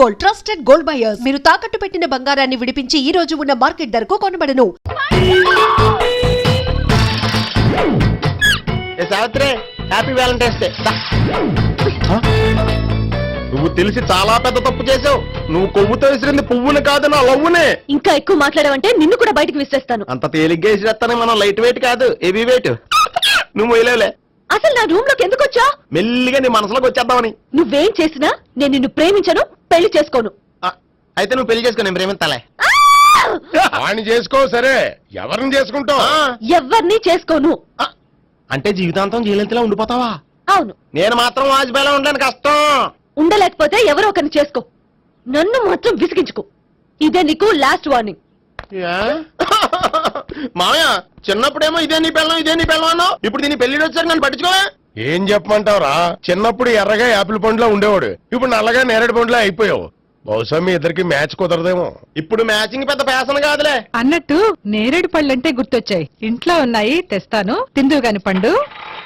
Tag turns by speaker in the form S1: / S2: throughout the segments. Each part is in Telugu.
S1: Gold, trusted gold buyers. మీరు తాకట్టు పెట్టిన బంగారాన్ని విడిపించి ఈ రోజు ఉన్న మార్కెట్ ధరకు కొనబడను.
S2: Savitri, happy valentine's day. నువ్వు తెలిసి చాలా పెద్ద తప్పు చేసావు. నువ్వు కొవ్వుతో విసిరింది పువ్వుని కాదు, నా లవ్వునే.
S3: ఇంకా ఎక్కువ మాట్లాడావంటే నిన్ను కూడా బయటకు విసిరేస్తాను.
S2: అంత తేలిగ్గా విసిరేస్తానే, మనం లైట్ వెయిట్ కాదు, హెవీ వెయిట్. నువ్వు మొయ్యలేవులే.
S3: అసలు నా రూమ్ లోకి ఎందుకు వచ్చా?
S2: మెల్లిగా నీ మనసులోకి వచ్చేద్దామని.
S3: నువ్వేం చేసినా నేను నిన్ను ప్రేమించను, పెళ్లి చేసుకోను.
S2: అయితే నువ్వు పెళ్లి చేసుకో, నేను ప్రేమిస్తాలే.
S4: వాణ్ణి చేసుకో. సరే, ఎవరిని చేసుకుంటావు?
S3: ఎవరిని చేసుకోను.
S2: అంటే జీవితాంతం జీలంతిలా ఉండిపోతావా?
S3: అవును.
S2: నేను మాత్రం వాజ్పేయిలా ఉండడానికి కష్టం.
S3: ఉండలేకపోతే ఎవరో ఒకరిని చేసుకో, నన్ను మాత్రం విసిగించుకో. ఇదే నీకు లాస్ట్ వార్నింగ్.
S2: మామయ్య, చిన్నప్పుడేమో ఇదే నీ పెళ్ళం అన్నావు. ఇప్పుడు దీని పెళ్లి వచ్చాక నన్ను పట్టించుకోవా?
S4: ఏం చెప్పమంటావురా? చిన్నప్పుడు ఎర్రగా యాపిల్ పండులా ఉండేవాడు, ఇప్పుడు నల్లగా నేరేడు పండులా అయిపోయావు. బహుశా మీ ఇద్దరికి మ్యాచ్ కుదరదేమో.
S2: ఇప్పుడు మ్యాచింగ్ పెద్ద ఫ్యాషన్ కాదులే.
S5: అన్నట్టు నేరేడు పళ్ళంటే గుర్తొచ్చాయి. ఇంట్లో ఉన్నాయి, తెస్తాను, తిందువు గాని పండు.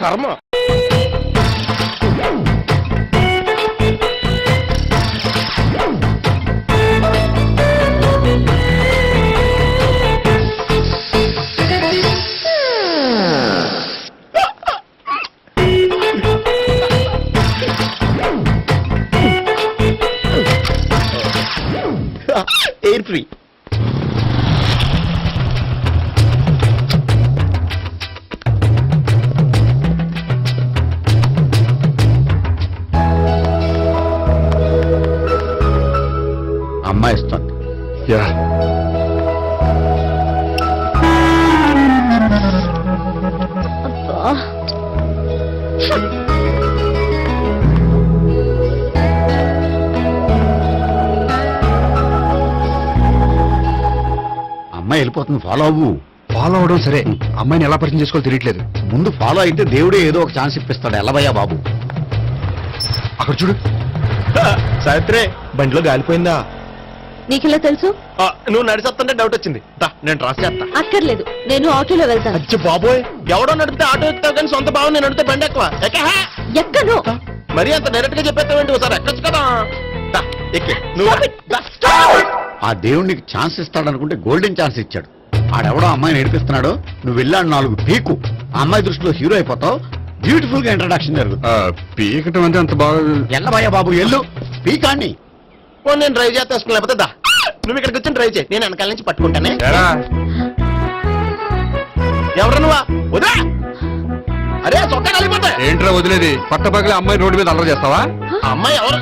S4: కర్మ.
S2: Air free.
S6: అమ్మాయి ఇస్తుంది. అమ్మాయి వెళ్ళిపోతుంది, ఫాలో అవ్వు.
S7: ఫాలో అవడం సరే, అమ్మాయిని ఎలా పరిచయం చేసుకోవాలో తెలియట్లేదు.
S6: ముందు ఫాలో అయితే దేవుడే ఏదో ఒక ఛాన్స్ ఇప్పిస్తాడు. ఎల్లవయ్యా బాబు.
S7: అక్కడ చూడు.
S2: సావిత్రి, బండిలో గాలిపోయిందా?
S3: నీకెలా తెలుసు?
S2: నువ్వు నడిచేస్తుంటే డౌట్ వచ్చింది. నేను ట్రాస్ చేస్తా.
S3: అక్కర్లేదు, నేను ఆటోలో వెళ్తాను.
S2: అచ్చి బాబోయ్, ఎవడో నడిపితే ఆటో ఎక్కుతావు కానీ సొంత భావం నేను నడిపితే బండి ఎక్కువ.
S3: ఎక్కను.
S2: మరి అంత డైరెక్ట్ గా చెప్పేస్తావేంటి? ఒకసారి ఎక్కొచ్చు కదా. నువ్వు
S6: ఆ దేవుడికి ఛాన్స్ ఇస్తాడనుకుంటే గోల్డెన్ ఛాన్స్ ఇచ్చాడు. ఆడెవడో అమ్మాయిని ఏడిపిస్తున్నాడు, నువ్వు వెళ్ళాడు 4 పీకు. ఆ అమ్మాయి దృష్టిలో హీరో అయిపోతావు. బ్యూటిఫుల్ గా ఇంట్రడక్షన్ జరుగుతుంది.
S7: పీకటం అంటే అంత బాగా.
S6: ఎల్లబయ్యా బాబు, ఎల్లు పీకాన్ని.
S2: నేను డ్రైవ్ చేస్తాను, లేకపోతే దా నువ్వు ఇక్కడికి వచ్చి డ్రైవ్ చేయి, నేను వెనకాల నుంచి పట్టుకుంటానే. ఎవరు నువ్వా? వదా. అరే చొక్కా కలిగిపోతా.
S7: ఏంట్రా వదిలేది? పట్టపగలే అమ్మాయి రోడ్డు మీద అల్లరి చేస్తావా?
S2: అమ్మాయి ఎవరు?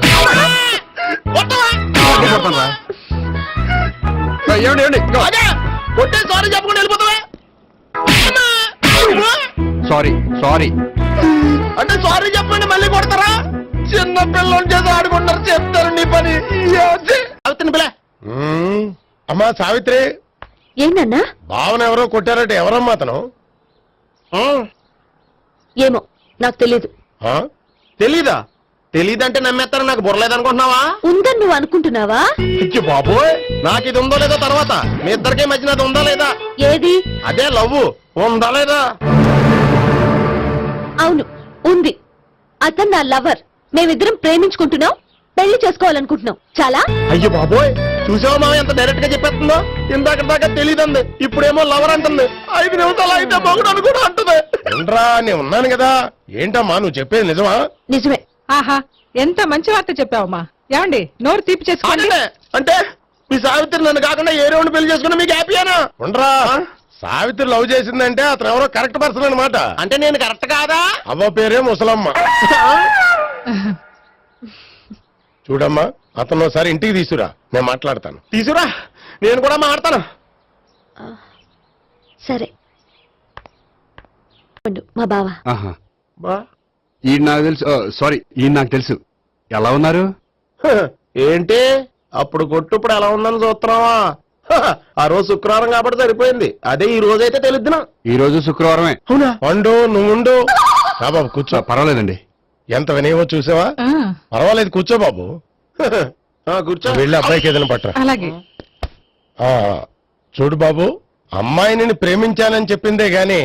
S2: కొట్టే సారీ చెప్పకుండా వెళ్ళిపోతావా?
S7: సారీ సారీ
S2: అంటే సారీ చెప్పండి మళ్ళీ కొడతారా? చిన్న పిల్లలు చేసి ఆడుకుంటారు, చెప్తారు నీ పని. అవుతుంది పిల్ల.
S4: అమ్మా సావిత్రి,
S3: ఏందన్నా?
S4: భావన ఎవరో కొట్టారంటే ఎవరమ్మా అతను?
S3: ఏమో నాకు తెలీదు.
S2: తెలీదా? తెలీదంటే నమ్మేస్తారని నాకు బుర్రలేదనుకుంటున్నావా?
S3: ఉందని నువ్వు అనుకుంటున్నావా?
S2: బాబోయ్, నాకు ఇది ఉందో లేదో తర్వాత. మీ ఇద్దరికే మధ్యన అది ఉందా లేదా?
S3: ఏది?
S2: అదే లవ్ ఉందా లేదా?
S3: అవును, ఉంది. అతను నా లవర్. మేమిద్దరం ప్రేమించుకుంటున్నాం, పెళ్లి చేసుకోవాలనుకుంటున్నాం. చాలా.
S2: అయ్యో బాబోయ్, చూసావా మామ ఎంత డైరెక్ట్ గా చెప్పేస్తుందో? ఇందాక దాకా తెలీదండి, ఇప్పుడేమో లవర్ అంటుంది. 5 నిమిషాలు అయితే మగుడు అని కూడా అంటుంది.
S4: ఏంట్రా, నేను ఉన్నాను కదా. ఏంటమ్మా నువ్వు చెప్పేది నిజమా?
S3: నిజమే.
S5: ఆహా, ఎంత మంచి వార్త చెప్పావమ్మా. ఏమండి, నోరు తీపి చేసుకోండి.
S2: అంటే మీ సావిత్రి నన్ను కాకుండా ఏ రౌండ్ పెళ్లి చేసుకున్నా మీకు హ్యాపీయేనా?
S4: ఉండరా, సావిత్రి లవ్ చేసిందంటే అతను ఎవరో కరెక్ట్ పర్సన్ అనమాట.
S2: అంటే నేను కరెక్ట్ కాదా?
S4: అవ్వ పేరే ముసలమ్మ. చూడమ్మా, అతను ఒకసారి ఇంటికి తీసుకురా, నేను మాట్లాడతాను.
S2: తీసురా, నేను కూడా మాట్లాడతాను.
S3: సరే. మా బావ.
S7: ఈ నాకు తెలుసు. సారీ, ఈ నాకు తెలుసు. ఎలా ఉన్నారు?
S2: ఏంటి అప్పుడు కొట్టు ఇప్పుడు ఎలా ఉందని చూస్తున్నావా? ఆ రోజు శుక్రవారం కాబట్టి సరిపోయింది. అదే ఈ రోజు అయితే తెలుద్దునా.
S7: ఈ రోజు శుక్రవారమే.
S2: అవునా?
S4: వండు, నువ్వు ఉండు. బాబు కూర్చో.
S7: పర్వాలేదండి.
S4: ఎంత వినయమో చూసావా? పర్వాలేదు, కూర్చో బాబు.
S2: కూర్చో.
S4: వెళ్ళి అబ్బాయికి ఏదైనా పట్టరా.
S5: అలాగే.
S4: చూడు బాబు, అమ్మాయిని ప్రేమించానని చెప్పిందే గాని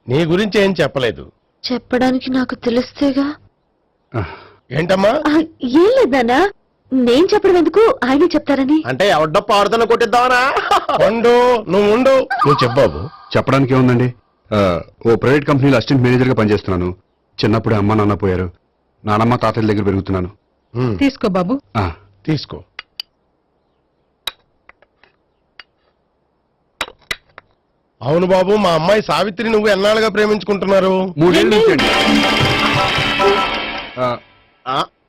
S4: నీ గురించి ఏం చెప్పలేదు.
S3: చెప్పడానికి నాకు తెలిస్తేగా.
S4: ఏంటమ్మా?
S3: ఏం లేదన్నా, నేను చెప్పడం ఎందుకు ఆయనే చెప్తారని.
S2: అంటే ఎవడ్డో పాడుతున్న కొట్టిద్దామనా?
S4: పండు నువ్వు ఉండు, నువ్వు చెప్పాబు.
S7: చెప్పడానికి ఏముందండి, ఓ ప్రైవేట్ కంపెనీలో అసిస్టెంట్ మేనేజర్ గా పనిచేస్తున్నాను. చిన్నప్పుడే అమ్మ నాన్న పోయారు. నానమ్మ తాతయ్య దగ్గర పెరుగుతున్నాను.
S5: తీసుకో బాబు.
S7: ఆ,
S4: తీసుకో. అవును బాబు, మా అమ్మాయి సావిత్రి నువ్వు ఎన్నాళ్ళుగా ప్రేమించుకుంటున్నారు?
S7: 3 ఏళ్ళ నుంచి అండి.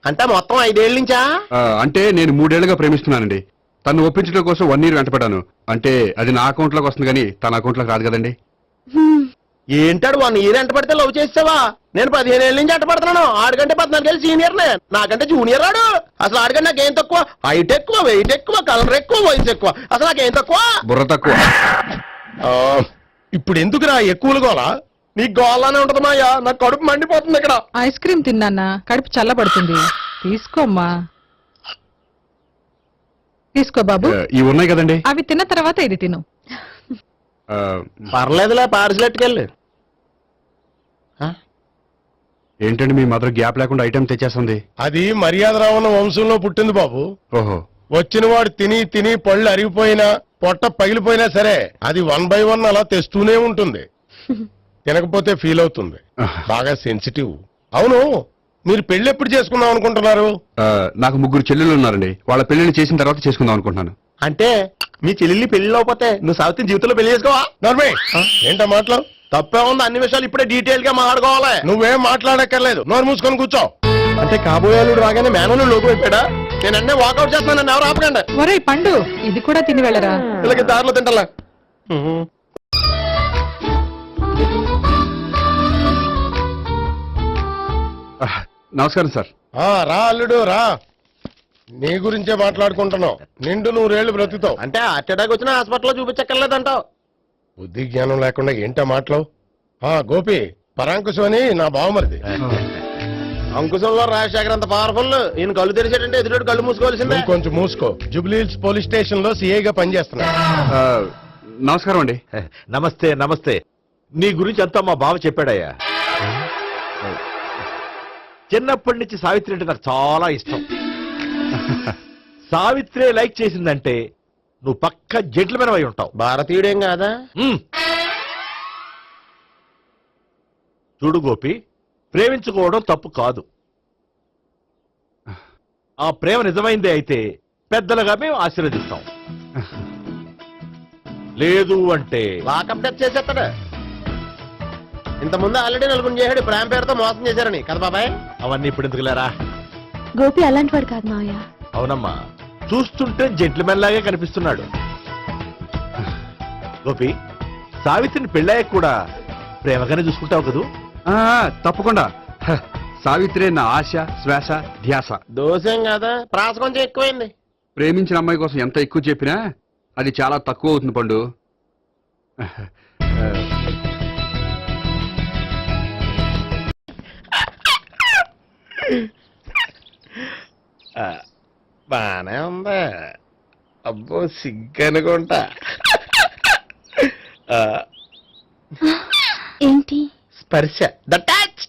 S2: అంటే మొత్తం 5 ఏళ్ళ నుంచా?
S7: అంటే నేను 3 ఏళ్లుగా ప్రేమిస్తున్నానండి. తను ఒప్పించడం కోసం 1 year వెంటపడ్డాను. అంటే అది నా అకౌంట్ లోకి వస్తుంది కానీ తన అకౌంట్ లోకి రాదు కదండి.
S2: ఏంటాడు 1 year ఎంట పడితే లవ్ చేసావా? నేను 15 ఏళ్ళ నుంచి ఎంట పడుతున్నాను. ఆడికంటే 14 ఏళ్ళు సీనియర్ నే, నాకంటే జూనియర్ రాడు. అసలు ఆడికంటే నాకేం తక్కువ? హైట్ ఎక్కువ, వెయిట్ ఎక్కువ, కలర్ ఎక్కువ, వయసు ఎక్కువ. అసలు నాకేం తక్కువ?
S7: బుర్ర తక్కువ.
S4: ఇప్పుడు ఎందుకురా ఎక్కువలు గోలా?
S2: నీకు గోళ్ళనే ఉంటుంది మాయా, నాకు కడుపు మండిపోతుంది ఇక్కడ.
S5: ఐస్ క్రీమ్ తిన్నానా, కడుపు చల్లబడుతుంది. తీసుకోమ్మా. తీసుకో బాబు.
S7: ఇవి ఉన్నాయి కదండి.
S5: అవి తిన్న తర్వాత ఇది తిను.
S7: ఆ,
S2: పర్లేదులే, పార్సిల్ ఎట్టుకెళ్ళి.
S7: ఏంటండి మీ మదర్ గ్యాప్ లేకుండా ఐటెం తెచ్చేస్తుంది?
S4: అది మర్యాద రావణ వంశంలో పుట్టింది బాబు.
S7: ఓహో.
S4: వచ్చిన వాడు తిని తిని పళ్ళు అరిగిపోయినా పొట్ట పగిలిపోయినా సరే అది 1 by 1 అలా తెస్తూనే ఉంటుంది. తినకపోతే ఫీల్ అవుతుంది. బాగా సెన్సిటివ్. అవును, మీరు పెళ్లి ఎప్పుడు చేసుకుందాం అనుకుంటున్నారు?
S7: నాకు 3 చెల్లెళ్ళు ఉన్నారండి. వాళ్ళ పెళ్లిని చేసిన తర్వాత చేసుకుందాం అనుకుంటున్నాను.
S2: అంటే మీ చెల్లెల్ని పెళ్లి లేకపోతే నువ్వు సావిత్రి జీవితంలో పెళ్లి చేసుకోవా?
S4: నర్మే ఏంటా మాటలు?
S2: తప్పే ఉంది, అన్ని విషయాలు ఇప్పుడే డీటెయిల్ గా మాట్లాడుకోవాలి.
S4: నువ్వేం మాట్లాడక్కర్లేదు, నోరు మూసుకొని కూర్చో.
S2: అంటే కాబోయేలుడు రాగానే మేనలు లోకి అయిపోయాడా? నేను అన్నీ వాకౌట్ చేస్తున్నాను, నన్ను ఎవరు ఆపకండి.
S5: ఒరేయ్ పండు, ఇది కూడా తిని వెళ్ళరా.
S2: వీళ్ళకి దారిలో తింటలా.
S7: నమస్కారం సార్.
S4: రా అల్లుడు రా. నీ గురించే మాట్లాడుకుంటున్నావు. నిండు 100 ఏళ్ళు బ్రతుకుతావు.
S2: అంటే హార్ట్ అటాక్ వచ్చిన హాస్పిటల్లో చూపించక్కర్లేదంటావు.
S4: బుద్ధి జ్ఞానం లేకుండా ఏంటో మాటలు? గోపి, పరాంకుశం అని నా బావమరిది.
S2: అంకుశంలో రాజశేఖర్ అంత పవర్ఫుల్. ఈయన కళ్ళు తెరిచాడంటే ఎదురు కళ్ళు మూసుకోవాల్సిందే.
S4: నువ్వు కొంచెం మూసుకో. జూబ్లీహిల్స్ పోలీస్ స్టేషన్ లో సిఐగా పనిచేస్తున్నా.
S7: నమస్కారం అండి.
S8: నమస్తే నమస్తే. నీ గురించి అంతా మా బావ చెప్పాడయ్యా. చిన్నప్పటి నుంచి సావిత్రి అంటే నాకు చాలా ఇష్టం. సావిత్రే లైక్ చేసిందంటే నువ్వు పక్క జెంట్లమెన్ అయి ఉంటావు.
S2: భారతీయుడేం కాదా?
S8: చూడు గోపి, ప్రేమించుకోవడం తప్పు కాదు. ఆ ప్రేమ నిజమైందే అయితే పెద్దలుగా మేము ఆశీర్వదిస్తాం. లేదు అంటే
S2: లాకప్ డెత్ చేసేస్తాడు. ఇంతకుముందు ఆల్రెడీ 4 చేశాడు ప్రేమ పేరుతో మోసం చేశారని కదా బాబాయ్.
S8: అవన్నీ ఇప్పుడు ఎందుకులేరా.
S3: గోపి అలాంటి వాడు కాదు మావయ్య.
S8: అవునమ్మా, చూస్తుంటే జెంట్లమెన్ లాగే కనిపిస్తున్నాడు. గోపి, సావిత్రిని పెళ్ళాక కూడా ప్రేమగానే చూసుకుంటావు కదూ?
S7: తప్పకుండా. సావిత్రే నా ఆశ, శ్వాస, ధ్యాస.
S2: దోషం కాదా, ప్రాస కొంచెం ఎక్కువైంది.
S7: ప్రేమించిన అమ్మాయి కోసం ఎంత ఎక్కువ చెప్పినా అది చాలా తక్కువ అవుతుంది పండు.
S2: బానే ఉందా? అబ్బో సిగ్గనుకుంటా.
S3: ఏంటి?
S2: స్పర్శ, ద టచ్.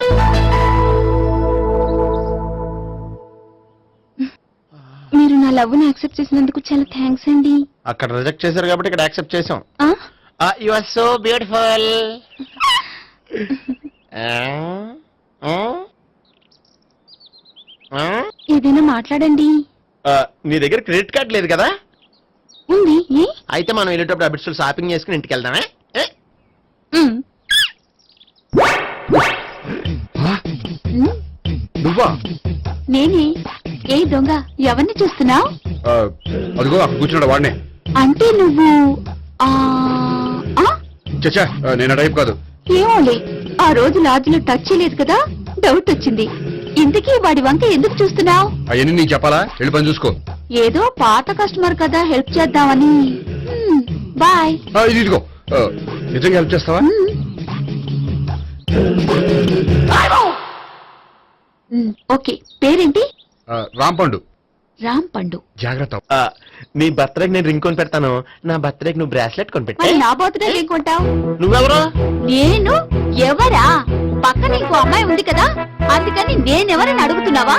S3: మీరు నా లవ్ ని యాక్సెప్ట్ చేసినందుకు చాలా థ్యాంక్స్ అండి.
S2: అక్కడ రిజెక్ట్ చేశారు కాబట్టి ఇక్కడ యాక్సెప్ట్ చేసాం.
S3: ఆ?
S2: You are so beautiful.
S3: ఏదైనా మాట్లాడండి.
S2: నీ దగ్గర క్రెడిట్ కార్డ్ లేదు కదా?
S3: ఉంది. ఏ?
S2: అయితే మనం వెళ్ళేటప్పుడు అబిట్స్ షాపింగ్ చేసుకుని ఇంటికి వెళ్దామే.
S3: ఉమ్.
S7: నువ్వా?
S3: నేనే. ఏ దొంగ, ఎవరిని చూస్తున్నావు?
S7: అదిగో అక్కడ కూర్చున్నాడు వాడినే.
S3: అంటే నువ్వు ఆ ఆ?
S7: చచ్చా, నేను టైప్ కాదు.
S3: ఏమోలే, ఆ రోజు లాడ్జిలో టచ్ చేయలేదు కదా, డౌట్ వచ్చింది. ఇంతకీ వాడి వంక ఎందుకు చూస్తున్నావు?
S7: అవన్నీ నీకు చెప్పాలా? వెళ్ళి పని చూసుకో.
S3: ఏదో పాత కస్టమర్ కదా, హెల్ప్ చేద్దామని. బాయ్.
S7: ఇదిగో, నిజంగా హెల్ప్ చేస్తావా?
S3: ఓకే. పేరేంటి?
S7: రాంపండు.
S3: రామ్ పండు.
S7: జాగ్రత్త.
S2: నీ బర్త్డేకి నేను రింగ్ కొని పెడతాను, నా బర్త్డేకి నువ్వు బ్రాస్లెట్ కొని పెట్టే.
S3: మరి నా బర్త్డే ఏం కొంటావు?
S2: నువ్వెవరు?
S3: నేను ఎవరా? పక్కన ఇంకో అమ్మాయి ఉంది కదా, అందుకని నేనెవరని అడుగుతున్నావా?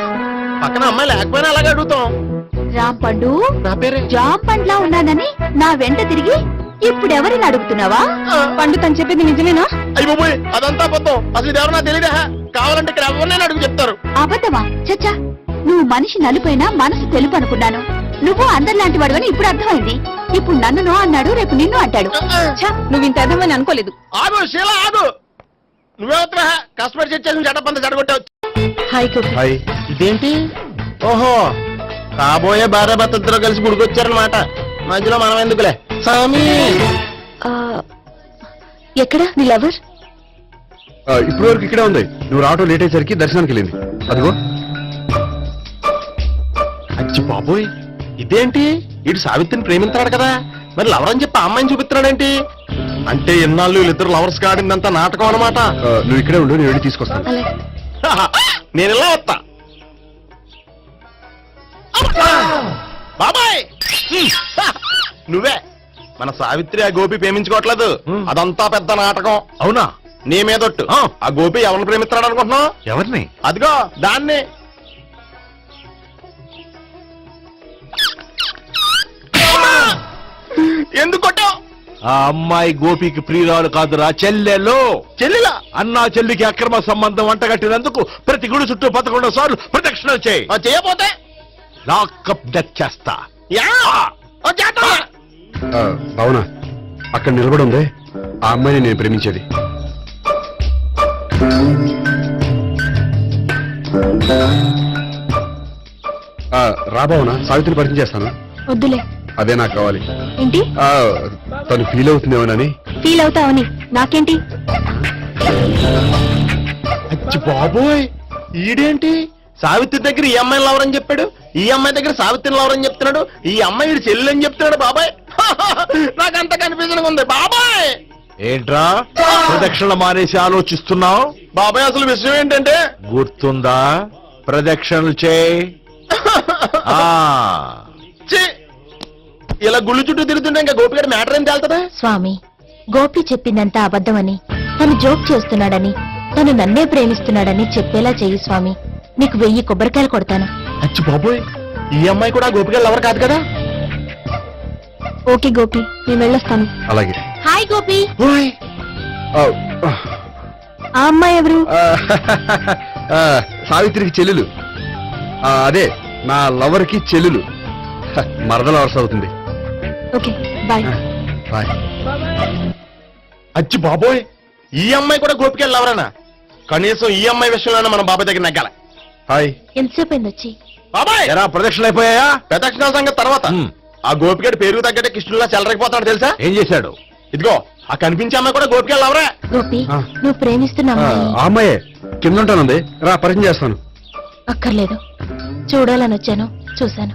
S2: పక్కన అమ్మాయి లేకపోయినా అలాగే అడుగుతాం.
S3: రాంపండు
S2: నా పేరే
S3: జామ్ పండ్లా ఉన్నానని నా వెంట తిరిగి ఇప్పుడు ఎవరిని అడుగుతున్నావా? పండు తను చెప్పింది నిజమేనా?
S2: అయ్యి పోయి అదంతా అబద్ధం. అసలు ఇది ఎవరన్నా తెలియదా? కావాలంటే ఇక్కడ ఎవరినైనా అడుగు చెప్తారు.
S3: అబద్ధమా? చచ్చా, నువ్వు మనిషి నలుపైనా మనసు తెలుపు అనుకున్నాను. నువ్వు అందరిలాంటి వాడువని ఇప్పుడు అర్థమైంది. ఇప్పుడు నన్ను నో అన్నాడు, రేపు నిన్ను అంటాడు. నువ్వు ఇంత అర్థమని అనుకోలేదు.
S2: ఆగు శీల ఆగు. నువ్వేవత్రా కస్టమర్ సెట్ చేసి జడపంత జడగొట్టావు.
S3: Hi
S7: hi.
S2: ఇదేంటి? ఓహో, కాబోయే భార్య భర్తతో కలిసి గుడికొచ్చారనమాట. మధ్యలో మనం ఎందుకులే స్వామి.
S3: ఎక్కడ నీ లవర్?
S7: ఇప్పటి వరకు ఇక్కడే ఉంది. నువ్వు రావటం లేట్ అయ్యేసరికి దర్శనానికి వెళ్ళింది. అదిగో.
S2: అచ్చి బాబోయ్, ఇదేంటి? ఇటు సావిత్రిని ప్రేమించాడు కదా, మరి లవర్ అని చెప్పి ఆ అమ్మాయిని చూపిస్తున్నాడేంటి? అంటే ఎన్నాళ్ళు వీళ్ళిద్దరు లవర్స్ కాడిందంతా నాటకం అనమాట.
S7: నువ్వు ఇక్కడే ఉండు, నేను వెళ్ళి తీసుకొస్తాను.
S3: అలాగే.
S2: నేను ఇలా వస్తా. బాబాయ్ నువ్వే మన సావిత్రి ఆ గోపి ప్రేమించుకోవట్లేదు. అదంతా పెద్ద నాటకం.
S8: అవునా?
S2: నీ మీదొట్టు. ఆ గోపి ఎవరిని ప్రేమిస్తున్నాడు అనుకుంటున్నావు?
S8: ఎవరిని?
S2: అదిగో దాన్ని. ఎందుకు కొట్టావు?
S8: ఆ అమ్మాయి గోపికి ప్రియురాలు కాదురా, చెల్లెలు.
S2: చెల్లిలా?
S8: అన్నా చెల్లికి అక్రమ సంబంధం వంటగట్టినందుకు ప్రతి గుడి చుట్టూ 11 సార్లు ప్రదక్షిణలు చేయి.
S2: చేయపోతే
S8: లాకప్ డెత్ చేస్తా.
S2: యా! ఓ చేద్దాం.
S7: అవునా? అక్కడ నిలబడి ఉంది ఆ అమ్మాయిని నేను ప్రేమించేది. రాబావునా? సావిత్రిని పరిచయం చేస్తాను.
S3: వద్దులే.
S7: అదే నాకు కావాలి.
S3: ఏంటి?
S7: తను ఫీల్ అవుతుందేమోనని.
S3: ఫీల్ అవుతావని నాకేంటి?
S2: అచ్చి బాబోయ్, ఈడేంటి సావిత్రి దగ్గర ఈ అమ్మాయిని లవర్ అని చెప్పాడు, ఈ అమ్మాయి దగ్గర సావిత్రిని లవర్ అని చెప్తున్నాడు, ఈ అమ్మాయి ఈడు చెల్లి అని చెప్తున్నాడు. బాబాయ్ నాకంత కన్ఫ్యూజన్ ఉంది బాబాయ్.
S8: ఏంట్రా ప్రదక్షిణ మానేసి ఆలోచిస్తున్నావు?
S2: బాబాయ్ అసలు విషయం ఏంటంటే,
S8: గుర్తుందా? ప్రదక్షిణలు చేయి.
S2: ఛీ, ఇలా గుళ్ళు చుట్టూ తిరుగుతుంటే ఇంకా గోపిగడ మ్యాటర్ ఏం తేలుతుందా?
S3: స్వామి, గోపి చెప్పిందంతా అబద్ధమని, తను జోక్ చేస్తున్నాడని, తను నన్నే ప్రేమిస్తున్నాడని చెప్పేలా చెయ్యి స్వామి. నీకు 1000 కొబ్బరికాయలు కొడతాను.
S2: అచ్చి బాబోయ్, ఈ అమ్మాయి కూడా గోపిగడ లవర్ కాదు కదా?
S3: ఓకే గోపి, నేను వెళ్ళొస్తాను.
S7: అలాగే.
S3: హాయ్ గోపి.
S2: ఓయ్,
S3: ఆ అమ్మాయి ఎవరు?
S7: సావిత్రికి చెల్లెలు. అదే నా లవర్ కి చెల్లెలు. మరద లవర్స్ అవుతుంది.
S3: Okay bye.
S7: బాయ్.
S2: అచ్చి బాబోయ్, ఈ అమ్మాయి కూడా గోపిగడ లవరేనా? కనీసం ఈ అమ్మాయి విషయంలోనే మనం బాబాయ్ దగ్గర నెగ్గాల.
S7: హాయ్.
S3: ఎంతసేపు అయింది వచ్చి?
S2: బాబాయ్
S8: ఎరా ప్రదక్షిణలు అయిపోయాయా?
S2: ప్రదక్షిణ సంగతి తర్వాత. ఆ గోపిగడ పేరు తగ్గట్టే కృష్ణులా చెలరకపోతాడు తెలుసా?
S8: ఏం చేశాడు?
S2: ఇదిగో ఆ కనిపించే అమ్మాయి కూడా గోపిగడ లవరే.
S3: గోపి, నువ్వు ప్రేమిస్తున్న అమ్మాయి
S7: ఆ అమ్మాయే కింద ఉంటానుంది. రా పరిచయం చేస్తాను.
S3: అక్కర్లేదు, చూడాలని వచ్చాను, చూశాను,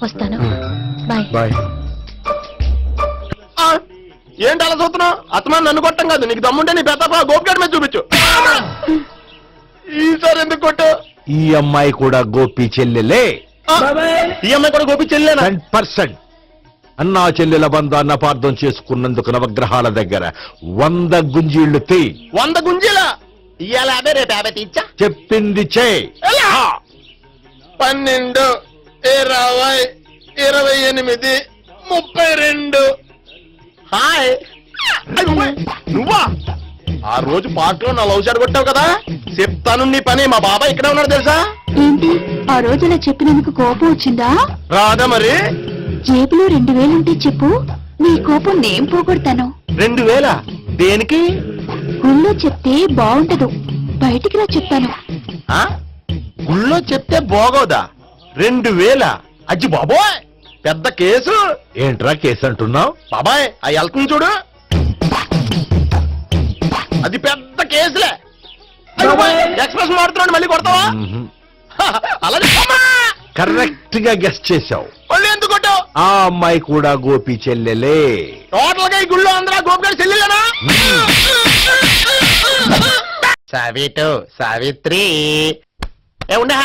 S3: వస్తాను. బాయ్.
S7: బాయ్.
S2: ఏంటి అలా చూస్తున్నావు? అత్తమాని నన్ను కొట్టం కాదు, నీకు దమ్ముంటే నీ పెద్ద గోపిగడ మీద చూపించు. ఈసారి ఎందుకు కొట్టు?
S8: ఈ అమ్మాయి కూడా గోపి చెల్లెలే.
S2: ఈ అమ్మాయి కూడా గోపి చెల్లెనా?
S8: 100%. అన్నా చెల్లెల బంధాన్ని అపార్థం చేసుకున్నందుకు నవగ్రహాల దగ్గర 100 గుంజీళ్లు తీ.
S2: 100 గుంజీలా? ఇవాళ 50, రేపు 50 తీచ్చా.
S8: చెప్పింది చే.
S2: 12, 20, 28, 32. హాయ్. నువ్వా? ఆ రోజు పార్టీలో నా లవ్ షాట్ కొట్టావు కదా, చెప్తాను నీ పని. మా బాబాయ్ ఇక్కడే ఉన్నాడు తెలుసా?
S3: ఏంటి, ఆ రోజు అలా చెప్పినందుకు కోపం వచ్చిందా?
S2: రాదా మరి?
S3: జేబులో 2000 ఉంటే చెప్పు, నీ కోపం నేను పోగొడతాను.
S2: 2000? దేనికి?
S3: గుళ్ళో చెప్తే బాగుంటదు, బయటికి రా చెప్తాను.
S2: ఆ? గుళ్ళో చెప్తే బాగోదా? 2000? అజ్జి బాబోయ్, పెద్ద కేసు.
S8: ఏంట్రా కేసు అంటున్నావు?
S2: బాబాయ్ ఆ వెళ్తుంది చూడు, అది పెద్ద కేసులే. ఎక్స్ప్రెస్ మారుతున్నాడు, మళ్ళీ కొడతావా? అలాగే
S8: కరెక్ట్ గా గెస్ చేశావు.
S2: మళ్ళీ ఎందుకు కొట్టావు?
S8: ఆ అమ్మాయి కూడా గోపి చెల్లెలే.
S2: టోటల్ గా ఈ గుళ్ళో అందరూ గోపిగారు చెల్లెలేనా? సావిటు సావిత్రి ఏ ఉండే,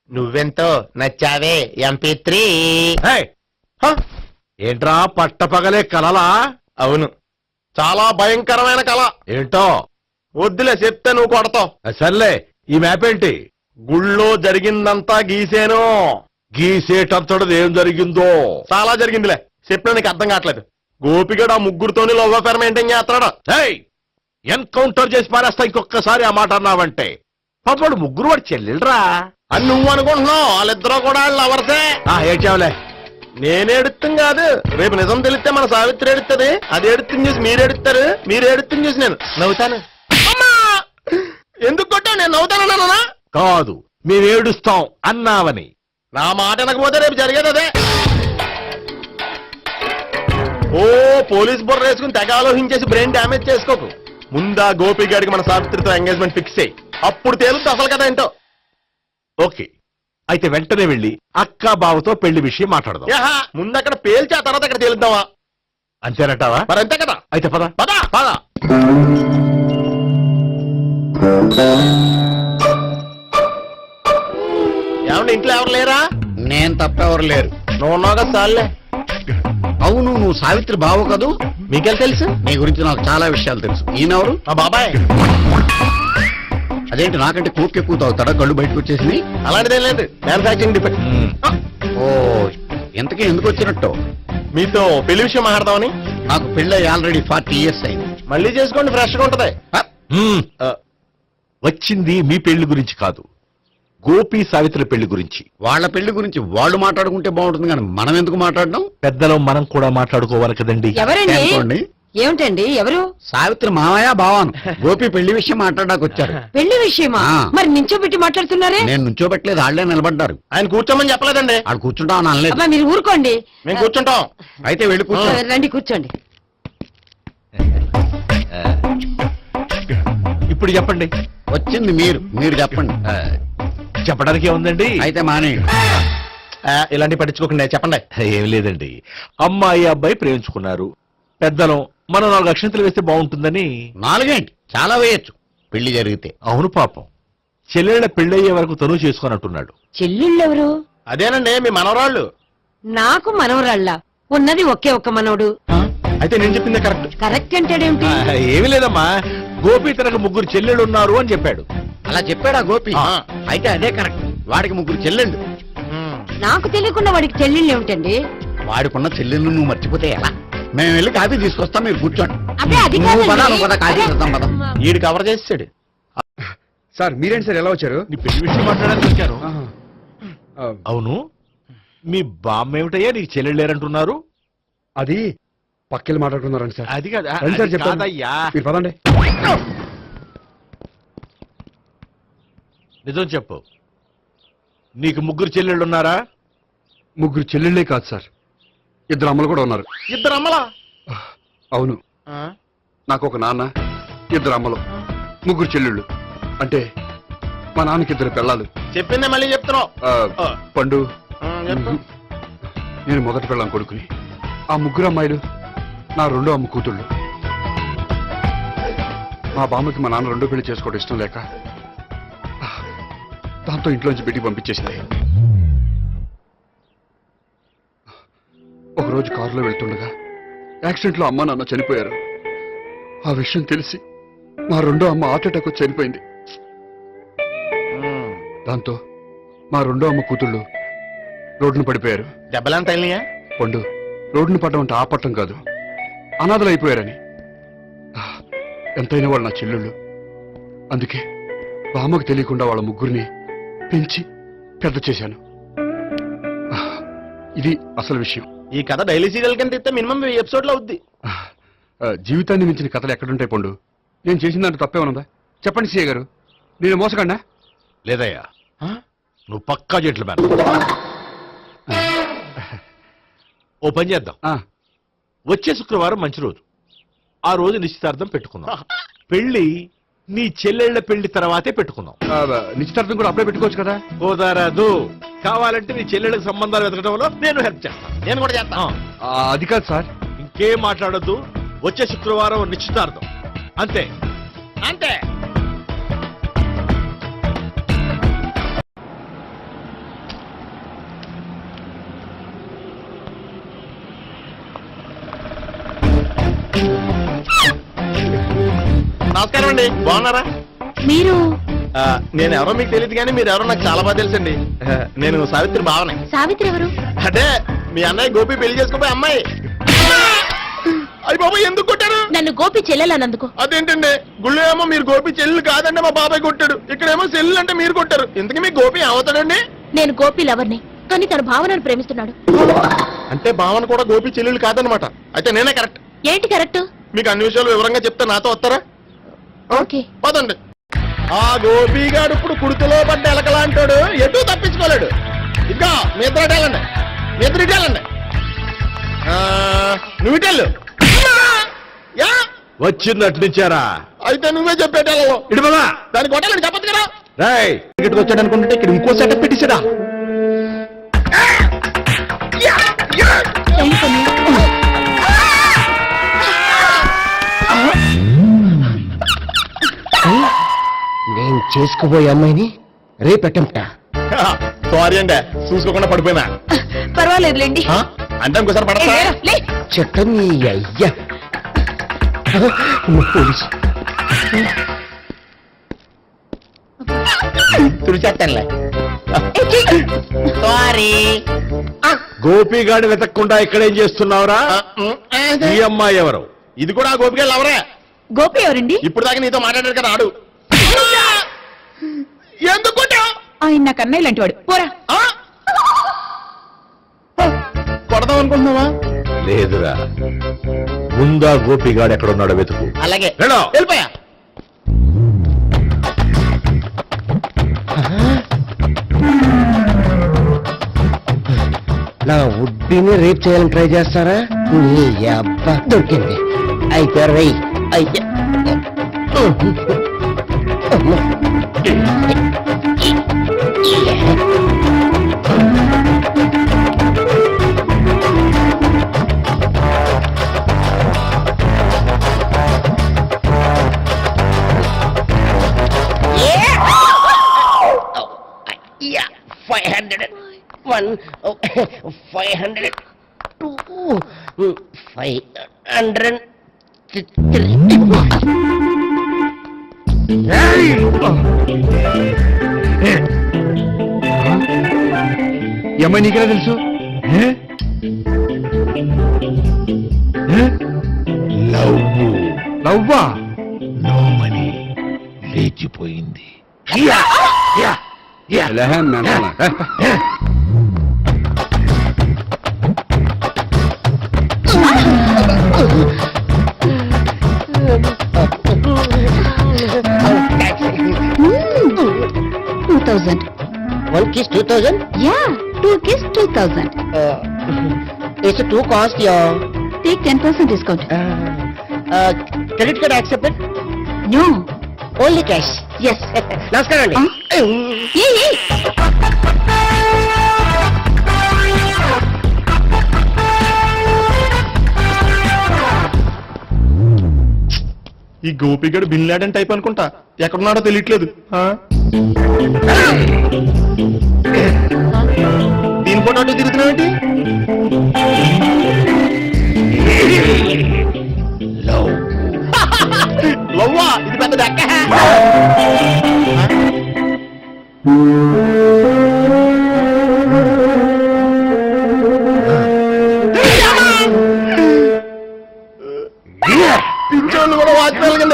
S2: నువ్వెంతో నచ్చావే MP3.
S8: హే! ఏంట్రా పట్టపగలే కలలా?
S2: అవును, చాలా భయంకరమైన కళ.
S8: ఏంటో
S2: వద్దులే, చెప్తే నువ్వు కొడతావు.
S8: సర్లే, ఈ మ్యాప్ ఏంటి?
S2: గుళ్ళో జరిగిందంతా గీసేను.
S8: గీసేటంతటది ఏం జరిగిందో
S2: చాలా జరిగిందిలే, చెప్పినా నీకు అర్థం కావట్లేదు. గోపిగడు ఆ ముగ్గురుతోని లవ్ అఫేర్ మెయింటైన్ చేస్తున్నాడు.
S8: ఎన్కౌంటర్ చేసి పారేస్తా ఇంకొకసారి ఆ మాట అన్నావంటే. పాపడు ముగ్గురు వాడు చెల్లెలరా.
S2: అని నువ్వు అనుకుంటున్నావు, వాళ్ళిద్దరూ కూడా లవర్సే.
S8: ఏడ్చావులే.
S2: నేనేడుతాం కాదు, రేపు నిజం తెలిస్తే మన సావిత్రి ఎడుతుంది. అది ఎడుతుంది చూసి మీరు ఎడుతారు, మీరు ఎడుతుంది చూసి నేను నవ్వుతాను. అమ్మా! ఎందుకు కొట్టావు? నేను నవ్వుతానన్నా?
S8: కాదు, మేమేడుస్తాం అన్నావని.
S2: నా మాట అనకపోతే రేపు జరిగేది అదే. ఓ పోలీస్ బుర్ర వేసుకుని తెగ ఆలోచించేసి బ్రెయిన్ డ్యామేజ్ చేసుకోకు. ముందా గోపి గారికి మన సావిత్రితో ఎంగేజ్మెంట్ ఫిక్స్ అయ్యి అప్పుడు తేలుతుంది అసలు కదా ఏంటో.
S8: ఓకే, అయితే వెంటనే వెళ్ళి అక్క బావతో పెళ్లి విషయం మాట్లాడదాం.
S2: యహా, ముందు అక్కడ పేల్చి ఆ తర్వాత అక్కడ తేలుద్దామా?
S8: అంతేనటావా?
S2: మరి అంతే కదా.
S8: అయితే పద
S2: పద పద. ఏమండి ఇంట్లో ఎవరు లేరా?
S6: నేను తప్పెవరు లేరు.
S2: నువ్వు ఉన్నావు కదా సార్లే.
S6: అవును, నువ్వు సావిత్రి బావు కదూ?
S2: మీకెళ్ళి తెలుసు?
S6: నీ గురించి నాకు చాలా విషయాలు తెలుసు. ఈయనెవరు?
S2: మా బాబాయ్.
S6: అదేంటి నాకంటే కూక్ ఎక్కువ తాగుతాడా? కళ్ళు బయటకు వచ్చేసి.
S2: అలాంటిదేం లేదు, మ్యానుఫాక్చరింగ్ డిఫెక్ట్.
S6: ఓ, ఇంతకీ ఎందుకు వచ్చినట్టు?
S2: మీతో పెళ్లి విషయం మాట్లాడదామని.
S6: నాకు పెళ్ళి ఆల్రెడీ 40 years అయింది.
S2: మళ్ళీ చేసుకోండి, ఫ్రెష్ గా ఉంటది.
S8: మ్మ్. వచ్చింది మీ పెళ్లి గురించి కాదు, గోపి సావిత్రి పెళ్లి గురించి.
S6: వాళ్ళ పెళ్లి గురించి వాళ్ళు మాట్లాడుకుంటే బాగుంటుంది, కానీ మనం ఎందుకు మాట్లాడడం?
S8: పెద్దలో మనం కూడా మాట్లాడుకోవాలి కదండి.
S3: ఎవరండి?
S6: అనుకోండి.
S3: ఏమిటండి? ఎవరు?
S6: సావిత్రి మామయ్య బావాను. గోపి పెళ్లి విషయం మాట్లాడడానికి వచ్చారు.
S3: పెళ్లి విషయమా?
S6: ఆ.
S3: మరి నించోబెట్టి మాట్లాడుతున్నారే?
S6: నేను నుంచోబెట్టలేదు, వాళ్ళే నిలబడ్డారు.
S2: ఆయన కూర్చోమని చెప్పలేదండి.
S6: వాళ్ళు కూర్చుంటామని అనలేదు.
S3: అబ్బా, మీరు ఊరుకోండి.
S2: మేము కూర్చుంటాం.
S6: అయితే వెళ్ళి కూర్చో.
S3: రండి కూర్చోండి.
S8: ఇప్పుడు చెప్పండి.
S6: వచ్చింది మీరు చెప్పండి.
S8: చెప్పడానికి ఏముందండి?
S6: అయితే మానే.
S2: ఇలాంటివి పట్టించుకోకుండా చెప్పండి.
S8: ఏం లేదండి, అమ్మాయి అబ్బాయి ప్రేమించుకున్నారు. పెద్దలం మనం 4 అక్షంతలు వేస్తే బాగుంటుందని.
S6: 4 ఏంటి, చాలా వేయొచ్చు పెళ్లి జరిగితే.
S8: అవును పాపం, చెల్లెళ్ళ పెళ్ళయ్యే వరకు తను చేసుకున్నట్టున్నాడు.
S3: చెల్లెళ్ళెవరు?
S2: అదేనండి మీ మనవరాళ్ళు.
S3: నాకు మనవరాళ్ళ ఉన్నది ఒకే ఒక్క మనవడు.
S2: అయితే నేను చెప్పిందే కరెక్ట్.
S3: కరెక్ట్ అంటాడేమిటి?
S8: ఏమి లేదమ్మా, గోపి తనకు 3 చెల్లెళ్ళు ఉన్నారు అని చెప్పాడు.
S6: అలా చెప్పాడా గోపి?
S2: ఆ.
S6: అయితే అదే కరెక్ట్. వాడికి 3 చెల్లెళ్ళు.
S3: నాకు తెలియకుండా వాడికి చెల్లెళ్ళు ఏమిటండి?
S6: వాడికున్న చెల్లెళ్ళు నువ్వు మర్చిపోతే ఎలా? మేము వెళ్ళి కాఫీ తీసుకొస్తాం, మీరు కూర్చోండి.
S3: అదే అది
S6: నువ్వు పద,
S3: కాదండి.
S6: నువ్వు పద, కాఫీ
S3: అదే.
S6: చేద్దాం పద.
S2: ఈడు కవర్ చేసాడు.
S7: సార్ మీరేంటి సార్ ఎలా వచ్చారు?
S8: నీ పెళ్లి విషయం మాట్లాడడానికి వచ్చాను. అవును, మీ బామ్మ ఏమిటయ్యా నీకు చెల్లెళ్ళు లేరంటున్నారు?
S7: అది పక్కెళ్ళి మాట్లాడుకున్నారండి సార్.
S8: అది కాదు,
S7: రండి సార్
S8: అది
S7: చెప్తాను.
S8: కాదయ్యా.
S7: మీరు పదండి.
S8: నిజం చెప్పు, నీకు 3 చెల్లెళ్ళు ఉన్నారా?
S7: 3 చెల్లెళ్ళే కాదు సార్, 2 అమ్మలు కూడా ఉన్నారు.
S2: ఇద్దరు అమ్మలా?
S7: అవును, నాకు ఒక నాన్న, 2 అమ్మలు, 3 చెల్లెళ్ళు. అంటే మా నాన్నకి 2 పిల్లలు.
S2: చెప్పిందే మళ్ళీ చెప్తున్నావు.
S7: పండు,
S2: చెప్పు.
S7: నేను మొదటి పెళ్ళాం కొడుకుని. ఆ 3 అమ్మాయిలు నా 2వ అమ్మ కూతుళ్ళు. మా బామ్మకి మా నాన్న 2వ పెళ్లి చేసుకోవడం ఇష్టం లేక దాంతో ఇంట్లోంచి బిడ్డి పంపించేసింది. ఒకరోజు కారులో వెళ్తుండగా యాక్సిడెంట్లో అమ్మ నాన్న చనిపోయారు. ఆ విషయం తెలిసి మా 2వ అమ్మ హార్ట్ అటాక్ వచ్చి చనిపోయింది. దాంతో మా 2వ అమ్మ కూతుళ్ళు రోడ్డును పడిపోయారు.
S2: దెబ్బలంత అయినాయా?
S7: పండు, రోడ్డును పడ్డం అంటే ఆపట్టం కాదు, అనాథలు అయిపోయారని. ఎంతైనా వాళ్ళు నా చెల్లెళ్ళు. అందుకే బామ్మకు తెలియకుండా వాళ్ళ 3 పెంచి పెద్ద చేశాను. ఇది అసలు విషయం.
S2: ఈ కథ డైలీ సీరియల్ కింద ఇస్తే మినిమం ఎపిసోడ్ లో అవుద్ది.
S7: జీవితాన్ని మించిన కథలు ఎక్కడుంటాయి పండు? నేను చేసిన దాంట్లో తప్పేమనుందా? చెప్పండి సీఏ గారు, నేను మోసగండా?
S8: లేదయ్యా, నువ్వు పక్కా చెట్లు మేన. ఓ పని చేద్దాం, వచ్చే శుక్రవారం మంచి రోజు, ఆ రోజు నిశ్చితార్థం పెట్టుకుందాం. పెళ్లి నీ చెల్లెళ్ల పెళ్లి తర్వాతే పెట్టుకుందాం.
S7: నిశ్చితార్థం కూడా అప్పుడే పెట్టుకోవచ్చు కదా?
S8: కుదరదు, కావాలంటే నీ చెల్లెళ్ళకి సంబంధాలు వెతకడంలో నేను హెల్ప్ చేస్తాను.
S2: నేను కూడా చేస్తాను.
S7: అది కాదు సార్.
S8: ఇంకేం మాట్లాడొద్దు, వచ్చే శుక్రవారం నిశ్చితార్థం, అంతే.
S2: అంతే. నమస్కారం అండి, బాగున్నారా?
S3: మీరు
S2: నేను ఎవరో మీకు తెలియదు కానీ మీరు ఎవరో నాకు చాలా బాగా తెలుసండి. నేను సావిత్రి భావనే.
S3: సావిత్రి ఎవరు?
S2: అదే మీ అన్నయ్య గోపి పెళ్లి చేసుకోపోయి అమ్మాయి. అయ్యి బాబాయ్ ఎందుకు కొట్టారు?
S3: నన్ను గోపి చెల్లెలన్నందుకు.
S2: అదేంటండి గుళ్ళు ఏమో మీరు గోపి చెల్లు కాదంటే మా బాబాయ్ కొట్టాడు, ఇక్కడేమో చెల్లు అంటే మీరు కొట్టారు. ఇంతకీ మీ గోపి ఏమవుతాడండి?
S3: నేను గోపి లవర్ని, కానీ తన భావనను ప్రేమిస్తున్నాడు.
S2: అంటే భావన కూడా గోపి చెల్లెలు కాదనమాట. అయితే నేనే కరెక్ట్.
S3: ఏంటి కరెక్ట్?
S2: మీకు అన్ని విషయాలు వివరంగా చెప్తే నాతో వస్తారా?
S3: ఓకే.
S2: పదండి. ఆ గోపిగాడు ఇప్పుడు కుడితిలో పడ్డ ఎలకలాంటాడు, ఎటు తప్పించుకోలేడు. ఇదిగా మీ ఇద్దరు ఇటేళ్ళండి, మీ ఇద్దరు ఇటేళ్ళండి. నువ్వు ఇటెళ్ళు. యా
S8: వచ్చింది అట్నిచ్చారా?
S2: అయితే నువ్వే చెప్పేటెళ్ళలో
S8: ఇటు బాబా
S2: దానికి కొట్టాలని చెప్పదు కదా.
S8: రాయ్
S2: ఇక్కడికి వచ్చాడు అనుకుంటే ఇక్కడ ఇంకో సెటప్ పెట్టించడా?
S9: నేను చేసుకుపోయే అమ్మాయిని రేపెట్టంట.
S2: సారీ అండి, చూసుకోకుండా పడిపోయినా.
S3: పర్వాలేదులేండి.
S2: అంటే ఇంకోసారి పడతా.
S9: చెట్ట నీ అయ్యా పోలీసు
S2: తుడిచేస్తానులే. సారీ.
S8: గోపిగాడి వెతకకుండా ఇక్కడేం చేస్తున్నావురా? ఈ అమ్మాయి ఎవరు?
S2: ఇది కూడా గోపిగాళ్ళు ఎవరే?
S3: గోపి ఎవరండి?
S2: ఇప్పుడు దాకా నీతో మాట్లాడారు కదా ఆడు. ఎందుకు కొట్టావ్?
S3: ఆయన నాకు అన్నయ్య లాంటి వాడు. పోరా.
S2: కొడదాం అనుకుంటున్నావా?
S8: లేదురా, ముందా గోపిగాడు ఎక్కడున్నాడో వెతుకు.
S2: అలాగే
S8: వెళ్ళు.
S2: వెళ్ళిపోయా.
S9: నా ఉడ్డిని రేప్ చేయాలని ట్రై చేస్తారా? నీ అబ్బా దొరికింది. అయితే రై అయితే Yeah, 500, 1, 500, 2, 500, 3.
S7: ఈ అమ్మాయి నీకెలా తెలుసు? లవ్వా?
S8: నో మనీ లేచిపోయింది.
S9: One kiss 2000?
S3: Yeah, 2 kiss 2000.
S9: It's a 2 cost, yeah.
S3: Take 10% discount.
S9: Credit card accepted?
S3: No.
S9: Only cash.
S3: Yes.
S9: నమస్కారం అండి.
S3: Hey.
S2: ఈ గోపిగడు బిన్ లాడెన్ టైప్ అనుకుంటా, ఎక్కడున్నాడో తెలియట్లేదు. దీని ఫోటో అటు తిరుగుతున్నావేంటి? లవ్వా? ఇది పెద్ద దక్క. పింఛోళ్ళు కూడా వాచ్మెన్ కింద.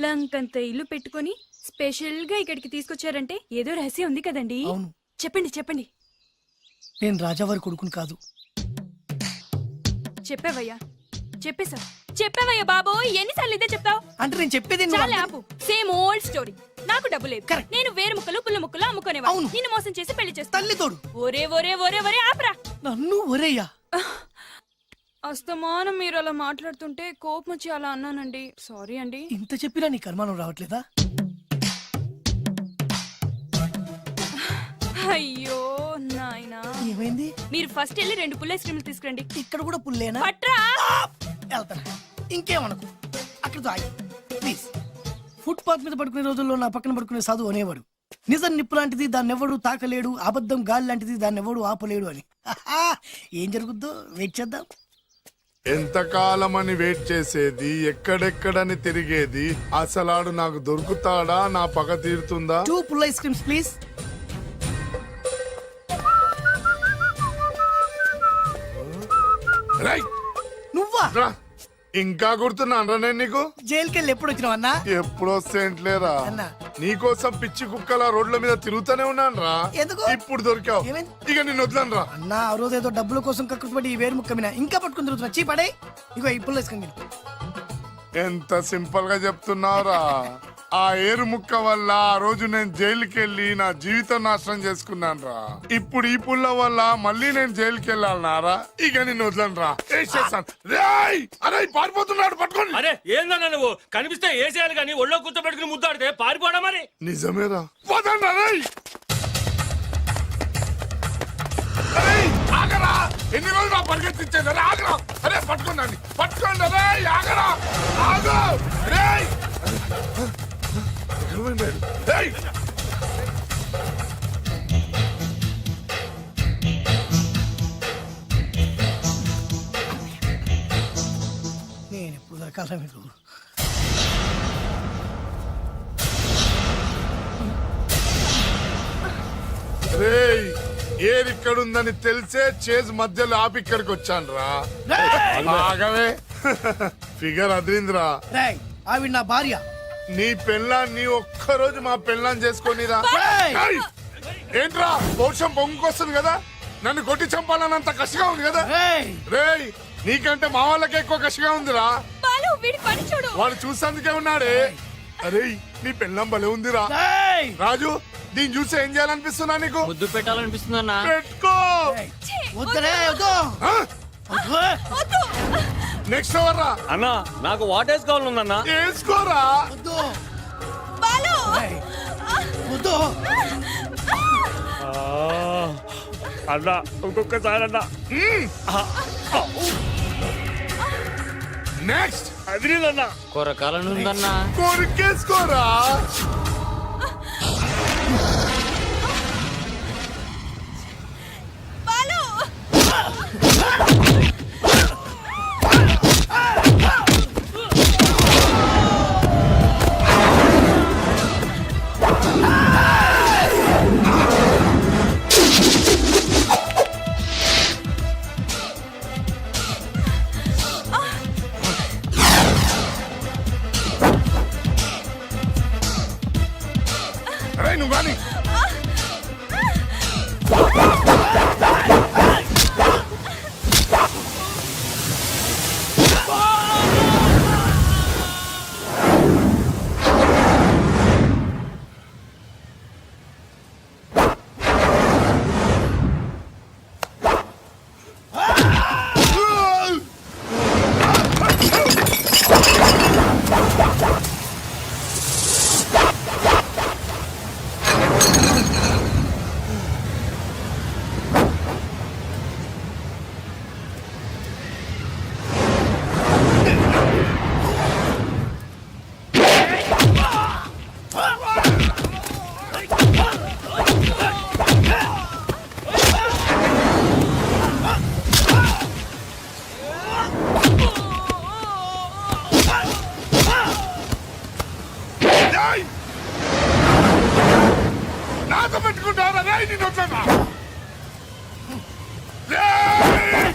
S10: లంకంత ఇల్లు పెట్టుకొని స్పెషల్ గా ఇక్కడికి తీసుకొచ్చారంటే ఏదో రహస్యం ఉంది కదండి.
S11: అవును.
S10: చెప్పండి.
S11: నేను రాజావారి కొడుకుని కాదు.
S10: చెప్పావయ్యా బాబు, ఎన్నిసార్లు ఇదే చెప్తావు?
S11: అంటే నేను చెప్పేది నువ్వు
S10: చాలా ఆపు. Same old story. నాకు డబ్బు లేదు,
S11: Correct.
S10: నేను వేరు ముక్కలు పుల్ల ముక్కలు అమ్ముకునేవా.
S11: అవును.
S10: నిన్ను మోసం చేసి పెళ్లి చేస్తా.
S11: తల్లి తోడు.
S10: ఒరే ఆపరా.
S11: నన్ను ఒరేయ్యా.
S10: అస్తమానం మీరు అలా మాట్లాడుతుంటే కోపం వచ్చి అలా అన్నానండి. సారీ అండి.
S11: ఇంత చెప్పినా నీ కర్మానం రావట్లేదా?
S10: అయ్యో నాయనా,
S11: ఏమైంది?
S10: మీరు ఫస్ట్ వెళ్ళి 2 పుల్ల ఐస్ క్రీమ్లు తీసుకురండి.
S11: ఇక్కడ కూడా పుల్లేనా?
S10: పట్రా.
S11: వెళ్తాను. ఇంకేమనుకో, అక్కడితో ఆగి ప్లీజ్. ఫుట్పాత్ మీద పడుకునే రోజుల్లో నా పక్కన పడుకునే సాధు అనేవాడు, నిజం నిప్పు లాంటిది దాన్ని ఎవడు తాకలేడు, అబద్ధం గాలి లాంటిది దాన్ని ఎవడు ఆపలేడు అని. ఏం జరుగుద్దో వెయిట్ చేద్దాం.
S12: ఎంతకాలమని వెయిట్ చేసేది, ఎక్కడెక్కడని తిరిగేది, అసలాడు నాకు దొరుకుతాడా, నా పగ తీరుతుందా?
S11: 2 పుల్ ఐస్ క్రీమ్స్ ప్లీజ్.
S12: రేయ్,
S11: నువ్వా?
S12: రా. ఇంకా గుర్తున్నాను నేను నీకు.
S11: జైలుకి వెళ్ళి ఎప్పుడు వచ్చినావు అన్నా?
S12: ఎప్పుడు వస్తేంట్లేరా,
S11: అన్నా.
S12: నీకోసం పిచ్చి కుక్కల రోడ్ల మీద తిరుగుతూనే ఉన్నాను రా.
S11: ఎందుకు?
S12: ఇప్పుడు దొరికావు,
S11: ఏమైంది?
S12: ఇక నిన్ను వదలను రా.
S11: అన్నా ఆ రోజు ఏదో డబ్బుల కోసం కక్కుర్తిపడి ఈ వేరు ముక్క మీద ఇంకా పట్టుకుని తిరుగుతున్నా. చీ పడే. ఇగో ఈ పుల్ ఐస్ క్రీమ్.
S12: ఎంత సింపుల్ గా చెప్తున్నావురా. ఆ ఏరు ముక్క వల్ల ఆ రోజు నేను జైలుకి వెళ్ళి నా జీవితం నాశనం చేసుకున్నాను రా. ఇప్పుడు ఈ పుల్ల వల్ల మళ్ళీ నేను జైలుకి వెళ్ళాలన్నారా? ఇక నిన్ను వదలను రా. అరే పారిపోతున్నాడు, పట్టుకోండి.
S13: అరే ఏందన్నా నువ్వు కనిపిస్తే ఏసేయాలి కానీ ఒళ్ళో కూర్చోబెట్టుకుని ముద్దాడితే పారిపోవడం మరి.
S12: నిజమేరా, వదండి. అరే ఆగరా, ఎన్ని రోజులు నా పరిగెత్తించేది. అరే ఆగరా, అరే పట్టుకోండి, పట్టుకోండి. అరే ఆగరా, ఆగు. రేయ్ ఏయ్!
S11: నేను ఎప్పుడు దొరకాల మీకు?
S12: రేయ్, ఏరిక్కడుందని తెలిసే చేజ్ మధ్యలో ఆపి ఇక్కడికి వచ్చాను రా. ఆగవే, ఫిగర్ అదిరిందిరా.
S11: రేయ్ ఆవిడ నా భార్య.
S12: నీ పెళ్ళాన్ని ఒక్కరోజు మా పెళ్ళాన్ని చేసుకొనిరా.
S11: రేయ్!
S12: ఏయ్! ఏంట్రా పౌరుషం పొంగుకొస్తుంది కదా, నన్ను కొట్టి చంపాలన్నంత కసిగా ఉంది కదా.
S11: రేయ్!
S12: రేయ్, నీకంటే మా వాళ్ళకే ఎక్కువ కసిగా ఉందిరా.
S3: బాలు వీడి పని చూడు.
S12: వాడు చూసేందుకే ఉన్నాడే. అరే నీ పెళ్ళం భలే ఉందిరా.
S11: రేయ్!
S12: రాజు, దీన్ని చూసి ఏం చేయాలనిపిస్తున్నా నీకు?
S13: ముద్దు పెట్టాలనిపిస్తుందన్నా.
S12: పెట్టుకో.
S11: వద్దురే వద్దు.
S12: ఆ?
S11: వద్దు.
S12: నెక్స్ట్ ఎవర్రా?
S13: అన్నా నాకు వాటేస్ కావాలన్నా.
S12: వేసుకోరా.
S11: వద్దు.
S3: బాలు
S11: రేయ్! వద్దు.
S13: అన్నా ఇంకొకసారి అన్నా.
S12: నెక్స్ట్
S13: అదిరిందన్నా. కొరకాలని ఉందన్నా.
S12: కొరికేసుకోరా.
S3: బాలు
S12: అరే నువ్వు కానీ నాతో పెట్టుకుంటారా? రేయ్ నిన్ను వదలనా? రేయ్!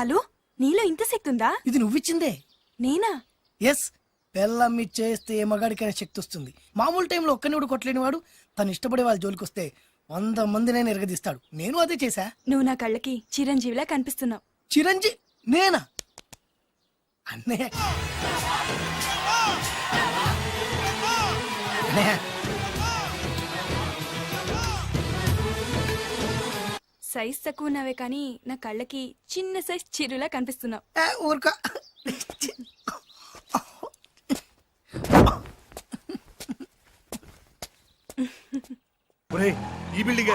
S10: బాలు నీలో ఇంత శక్తి ఉందా?
S11: ఇది నువ్విచ్చిందే.
S10: నేనా?
S11: ఎస్, పెళ్ళమ్మి చేస్తే ఏ మగాడికైనా శక్తి వస్తుంది. మామూలు టైంలో ఒక్కని కూడా కొట్టలేని వాడు తను ఇష్టపడే వాళ్ళ జోలికి వస్తే 100 మందినైనా ఎరగదీస్తాడు. నేను అదే చేశా.
S10: నువ్వు నా కళ్ళకి చిరంజీవిలా కనిపిస్తున్నావు.
S11: చిరంజీ నేనా? అన్నయ్య అన్నయ్య,
S10: సైజ్ తక్కువ ఉన్నావే కానీ నా కళ్ళకి చిన్న సైజ్ చిరులా కనిపిస్తున్నావు.
S11: ఊరుకో.
S13: ఈ బిల్డింగ్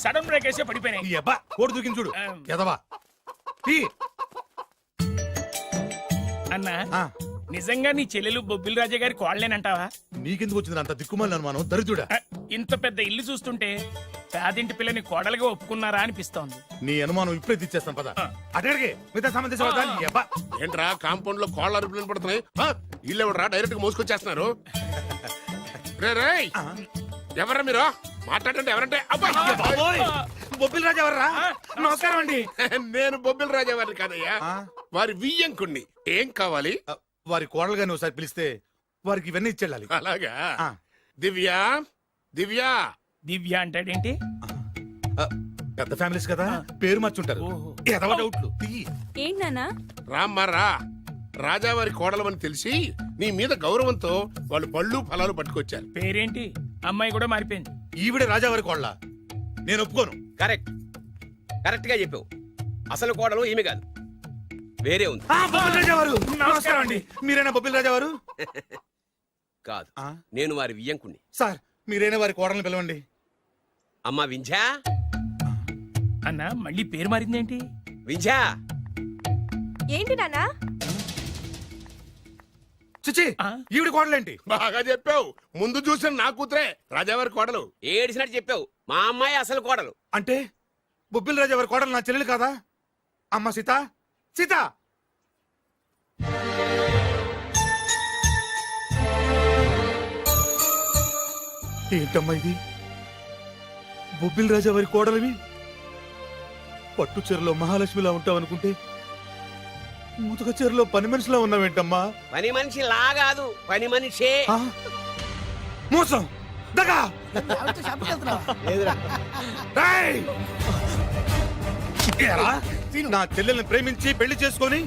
S13: సడన్ బ్రేక్ వేసే పడిపోయినాయి. అబ్బా కోడి దూకింది చూడు ఎదవా. అన్నా నిజంగా నీ చెల్లెలు బొబ్బిల్ రాజా గారి కోడలేనంటావా?
S7: నీకెందుకు వచ్చింది అంత దిక్కుమాలి అనుమానం దరిద్రుడా?
S13: ఇంత పెద్ద ఇల్లు చూస్తుంటే పేదింటి పిల్లని కోడలుగా ఒప్పుకున్నారా అనిపిస్తోంది.
S7: నీ అనుమానం ఇప్పుడే తెచ్చేస్తాం పద. అటడిగే మిగతా సంబంధించిన
S2: ఏంట్రా కాంపౌండ్ లో కోళ్ళ అరుపులు పడుతున్నాయి? ఇల్లు ఎవడరా డైరెక్ట్ గా మోసుకొచ్చేస్తున్నారు? రే రేయ్, ఎవరా మీరు? మాట్లాడండి. ఎవరంటే?
S7: బొబ్బిల్ రాజా ఎవర్రా? నమస్కారం అండి.
S2: నేను బొబ్బిల్ రాజా వారిని కాదయ్యా, వారి వియ్యంకుణ్ణి. ఏం కావాలి?
S7: వారి కోడలుగా నువ్వు ఒకసారి పిలిస్తే వారికి ఇవన్నీ ఇచ్చేళ్ళాలి.
S2: అలాగా? దివ్య దివ్య
S13: దివ్య అంటాడేంటి?
S7: పెద్ద ఫ్యామిలీస్ కదా, పేరు మార్చుంటారు. ఎదవ డౌట్లు.
S10: ఏంటి నాన్నా?
S2: రామ్మారా, రాజావారి కోడలమని తెలిసి నీ మీద గౌరవంతో వాళ్ళు పళ్ళు ఫలాలు పట్టుకొచ్చారు.
S13: పేరేంటి? అమ్మాయి కూడా మారిపోయింది.
S7: ఈవిడే రాజావారి కోడల? నేను ఒప్పుకోను.
S9: కరెక్ట్ కరెక్ట్ గా చెప్పావు. అసలు కోడలు ఈమె కాదు, వేరే ఉంది.
S7: బొబ్బిల్ రాజా వారు నమస్కారం అండి. మీరేనా బొబ్బిల్ రాజా వారు?
S9: కాదు, నేను వారి వియ్యంకుణ్ణి.
S7: సార్ మీరైనా వారి కోడల్ని పిలవండి.
S9: అమ్మా వింధ్యా.
S13: అన్నా మళ్ళీ పేరు మారిందేంటి?
S9: వింధ్యా.
S10: ఏంటి నాన్నా?
S7: చిచి, ఈవిడ కోడలేంటి?
S2: బాగా చెప్పావు. ముందు చూసిన నా కూతురే రాజావారి కోడలు.
S9: ఏడిసినట్టు చెప్పావు. మా అమ్మాయి అసలు కోడలు.
S7: అంటే బొబ్బిల్ రాజా వారి కోడలు నా చెల్లెలు కాదా? అమ్మ సీత, సీత. ఏంటమ్మా ఇది? బొబ్బిల్ రాజా వారి కోడలివి పట్టు చీరలో మహాలక్ష్మిలా ఉంటావనుకుంటే ముతక చీరలో పని మనిషిలా ఉన్నావేంటమ్మా?
S9: పని మనిషి లా కాదు, పని మనిషే.
S7: మోసం, దగా. రేయ్! ఏరా, నా చెల్లెల్ని ప్రేమించి పెళ్లి చేసుకొని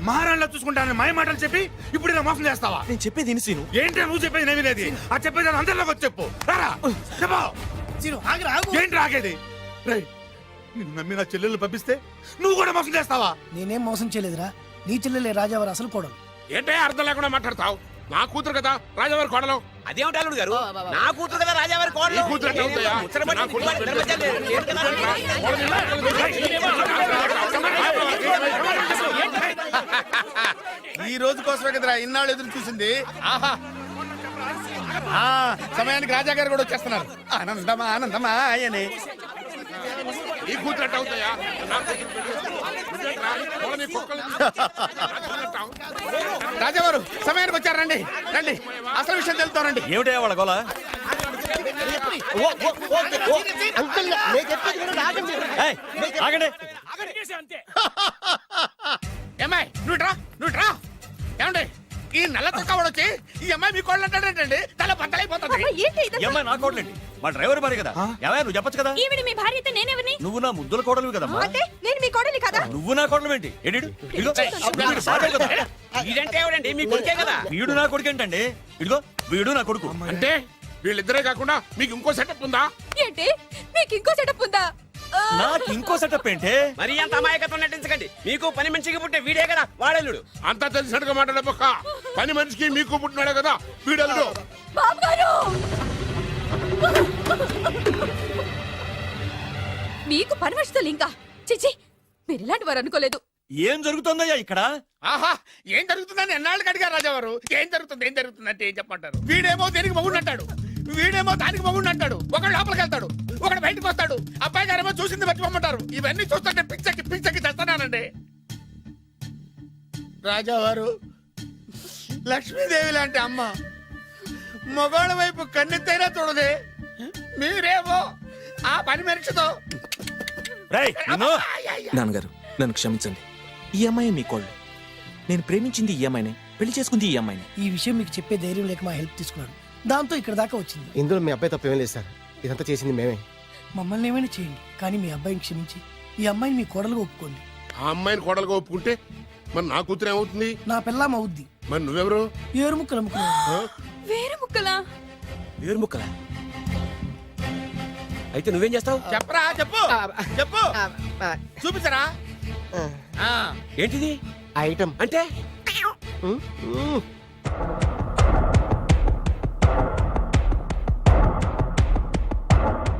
S7: మహారాణిలా చూసుకుంటానని మాయ మాటలు చెప్పి ఇప్పుడు నా మోసం చేస్తావా?
S13: నేను చెప్పేది సీను.
S7: ఏంటి నువ్వు చెప్పేది? నేను వినేది. ఆ చెప్పేది అందరిలోకి వచ్చి చెప్పు. రారా, చెప్పు. ఏంటి రాగేది? రేయ్, నిన్ను నమ్మి నా చెల్లెల్ని పంపిస్తే నువ్వు కూడా మోసం చేస్తావా?
S11: నేనేం మోసం చేయలేదురా. నీ చెల్లెలే రాజావారు అసలు కోడలు.
S2: ఏంటే అర్థం లేకుండా మాట్లాడతావు? నా కూతురు కదా రాజావారి కోడలు.
S9: అదేమిటి అల్లుడు గారు, నా కూతురు కదా రాజావారి
S2: నీ
S9: కోడలు.
S2: కూతురు ఎట్లా అవుతాయా? నా
S6: ఈ రోజు కోసమే కదరా ఇన్నాళ్ళు ఎదురు చూసింది. ఆహా, సమయానికి రాజా గారు కూడా వచ్చేస్తున్నారు. ఆనందమా ఆనందమా ఆయనే.
S2: ఈ కూతురు ఎట్లా అవుతాయా? నా
S6: రాజావారు సమయానికి వచ్చారు. రండి రండి, అసలు విషయం తెలుతానండి.
S13: ఏమిటా వాళ్ళ గోల? అంతే.
S6: ఏమ్మాయి నువ్వు రా. ఏమండి ఈ నల్ల తొక్కవాడు వచ్చి ఈ అమ్మాయి మీ కోళ్ళు అంటాడేంటండి? తల బద్దలైపోతుంది.
S13: అమ్మాయి నా కోడలేంటి? మా డ్రైవర్ భార్య కదా. ఏమయ్య నువ్వు చెప్పొచ్చు కదా.
S10: ఈవిడ మీ భార్య అయితే నేనెవరిని?
S13: నువ్వు నా ముద్దుల కోడలు కదమ్మా.
S10: అంటే నేను మీ కోడలి కదా?
S13: నువ్వు నా కోడలు ఏంటి?
S9: వీడంటే ఎవడండి? మీ కొడుకే కదా.
S13: వీడు నా కొడుకు ఏంటండి? ఇదిగో వీడు నా కొడుకు.
S2: అంటే వీళ్ళిద్దరే కాకుండా మీకు ఇంకో సెటప్ ఉందా?
S10: ఏంటి మీకు ఇంకో సెటప్ ఉందా?
S13: నాకు ఇంకో సెటప్ ఏంటి?
S9: మరి అంత అమాయకత్వం నటించకండి. మీకు పని మనిషికి పుట్టే వీడే కదా వాడల్లుడు.
S2: అంతా తెలిసినట్టుగా మాట్లాడబోక. పని మనిషికి మీకు పుట్టినాడే కదా వీడల్లుడు.
S10: మీకు పని మనిషితో లింకా? చిచి, మీరు ఇలాంటి వారు అనుకోలేదు.
S13: ఏం జరుగుతుందయ్యా ఇక్కడ?
S6: ఆహా, ఏం జరుగుతుందని ఎన్నాళ్ళకి అడిగారు రాజావారు. ఏం జరుగుతుంది అంటే ఏం చెప్పంటారు? వీడేమో దేనికి మగుడు అంటాడు, వీడేమో దానికి మగుడు అంటాడు. ఒకడు లోపలికి వెళ్తాడు, ఒకడు బయటకు వస్తాడు. అబ్బాయి గారేమో చూసింది మర్చిపోమంటారు. ఇవన్నీ చూస్తుంటే పిచ్చకి చేస్తానండి. రాజావారు లక్ష్మీదేవి లాంటి అమ్మ మగోళ్ళ వైపు కన్నెత్తైనా చూడదే. మీరేమో ఆ పని మనిషితో.
S13: నాన్నగారు నన్ను క్షమించండి. ఈ అమ్మాయి మీ కోళ్ళు. నేను ప్రేమించింది ఈ అమ్మాయిని, పెళ్లి చేసుకుంది ఈ అమ్మాయిని.
S11: ఈ విషయం మీకు చెప్పే ధైర్యం లేక మా హెల్ప్ తీసుకున్నాడు. దాంతో ఇక్కడ దాకా వచ్చింది.
S9: ఇందులో మీ అబ్బాయి తప్పేం లేదు సార్, ఇదంతా చేసింది మేమే.
S11: మమ్మల్ని ఏమైనా చేయండి, కానీ మీ అబ్బాయిని క్షమించి ఈ అమ్మాయిని మీ కోడలుగా ఒప్పుకోండి.
S12: ఆ అమ్మాయిని కోడలుగా ఒప్పుకుంటే మరి నా కూతురు ఏమవుతుంది?
S11: నా పిల్లం అవుద్ది.
S12: మరి నువ్వెవరు?
S11: ఏరు ముక్కలు అమ్ముకున్నావు.
S10: వేరే ముక్కలా?
S13: వేరు ముక్కలా? అయితే నువ్వేం చేస్తావు?
S6: చెప్పరా, చెప్పు చెప్పు, చూపించరా.
S13: ఏంటిది
S9: ఐటమ్
S13: అంటే?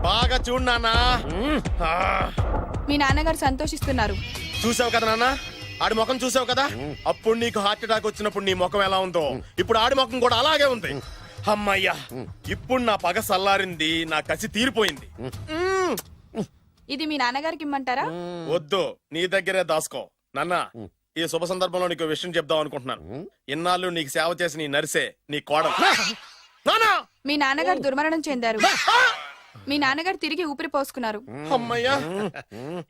S2: బాగా చూడు నాన్న.
S3: మీ నాన్నగారు సంతోషిస్తున్నారు.
S2: చూసావు కదా నాన్న, ఆడి ముఖం చూసావు కదా. అప్పుడు నీకు హార్ట్ అటాక్ వచ్చినప్పుడు నీ ముఖం ఎలా ఉందో ఇప్పుడు ఆడి ముఖం కూడా అలాగే ఉంది. అమ్మయ్యా, ఇప్పుడు నా పగ సల్లారింది, నా కసి తీరిపోయింది.
S3: ఇది మీ నాన్నగారికి ఇమ్మంటారా?
S2: వద్దు, నీ దగ్గరే దాసుకో. నాన్న, ఈ శుభ సందర్భంలో నీకు విషయం చెప్దాం అనుకుంటున్నాను. ఇన్నాళ్ళు నీకు సేవ చేసి నీ నర్సే నీ కోడలు.
S3: మీ నాన్నగారు దుర్మరణం చెందారు. మీ నాన్నగారు తిరిగి ఊపిరి పోసుకున్నారు.
S2: అమ్మయ్యా,